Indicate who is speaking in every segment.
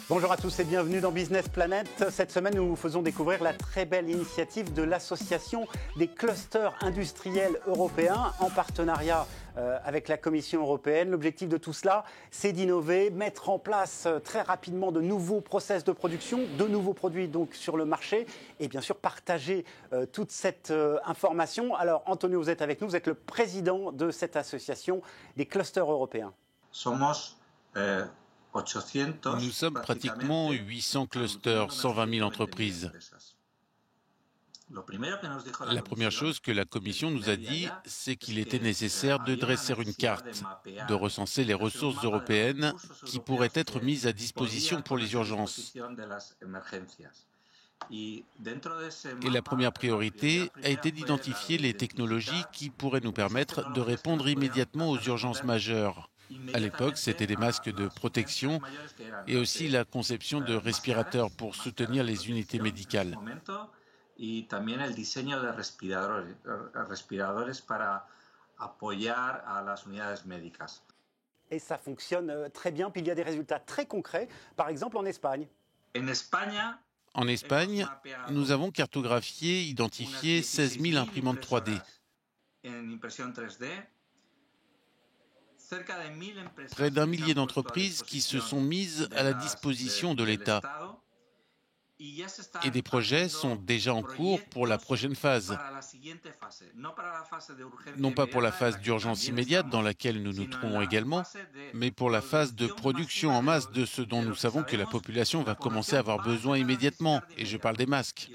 Speaker 1: Bonjour à tous et bienvenue dans Business Planet. Cette semaine, nous vous faisons découvrir la très belle initiative de l'Association des clusters industriels européens en partenariat avec la Commission européenne. L'objectif de tout cela, c'est d'innover, mettre en place très rapidement de nouveaux process de production, de nouveaux produits donc sur le marché et bien sûr partager toute cette information. Alors Antonio, vous êtes avec nous, vous êtes le président de cette association des clusters européens.
Speaker 2: Nous sommes pratiquement 800 clusters, 120 000 entreprises. La première chose que la Commission nous a dit, c'est qu'il était nécessaire de dresser une carte, de recenser les ressources européennes qui pourraient être mises à disposition pour les urgences. Et la première priorité a été d'identifier les technologies qui pourraient nous permettre de répondre immédiatement aux urgences majeures. À l'époque, c'était des masques de protection et aussi la conception de respirateurs pour soutenir les unités médicales.
Speaker 1: Et ça fonctionne très bien, puis il y a des résultats très concrets, par exemple en Espagne.
Speaker 2: En Espagne, nous avons cartographié, identifié 16 000 imprimantes 3D. Près d'un millier d'entreprises qui se sont mises à la disposition de l'État. Et des projets sont déjà en cours pour la prochaine phase. Non pas pour la phase d'urgence immédiate dans laquelle nous nous trouvons également, mais pour la phase de production en masse de ce dont nous savons que la population va commencer à avoir besoin immédiatement. Et je parle des masques.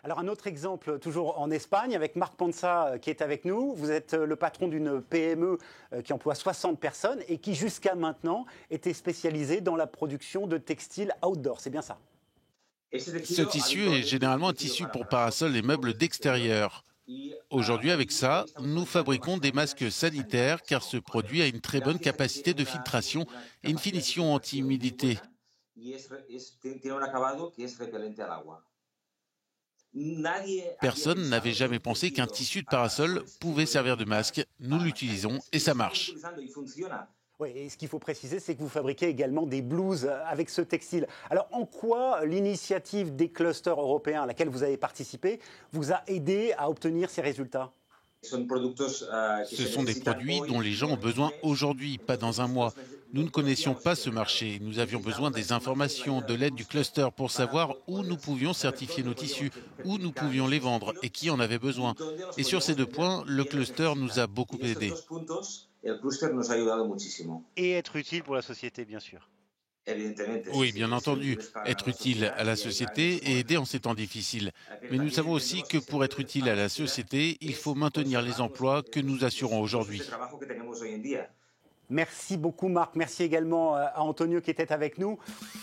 Speaker 1: Alors un autre exemple, toujours en Espagne, avec Marc Ponsa qui est avec nous. Vous êtes le patron d'une PME qui emploie 60 personnes et qui jusqu'à maintenant était spécialisée dans la production de textiles outdoor. C'est bien ça?
Speaker 2: Ce tissu est généralement un tissu pour parasols et meubles d'extérieur. Aujourd'hui, avec ça, nous fabriquons des masques sanitaires car ce produit a une très bonne capacité de filtration et une finition anti-humidité. Personne n'avait jamais pensé qu'un tissu de parasol pouvait servir de masque. Nous l'utilisons et ça marche.
Speaker 1: Oui, et ce qu'il faut préciser, c'est que vous fabriquez également des blouses avec ce textile. Alors, en quoi l'initiative des clusters européens à laquelle vous avez participé vous a aidé à obtenir ces résultats ?
Speaker 2: Ce sont des produits dont les gens ont besoin aujourd'hui, pas dans un mois. Nous ne connaissions pas ce marché. Nous avions besoin des informations, de l'aide du cluster pour savoir où nous pouvions certifier nos tissus, où nous pouvions les vendre et qui en avait besoin. Et sur ces deux points, le cluster nous a beaucoup aidés.
Speaker 1: Et être utile pour la société, bien sûr.
Speaker 2: Oui, bien entendu, être utile à la société et aider en ces temps difficiles. Mais nous savons aussi que pour être utile à la société, il faut maintenir les emplois que nous assurons aujourd'hui.
Speaker 1: Merci beaucoup Marc, merci également à Antonio qui était avec nous.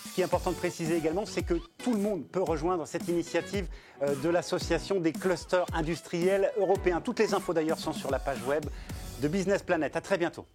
Speaker 1: Ce qui est important de préciser également, c'est que tout le monde peut rejoindre cette initiative de l'Association des clusters industriels européens. Toutes les infos d'ailleurs sont sur la page web de Business Planet. À très bientôt.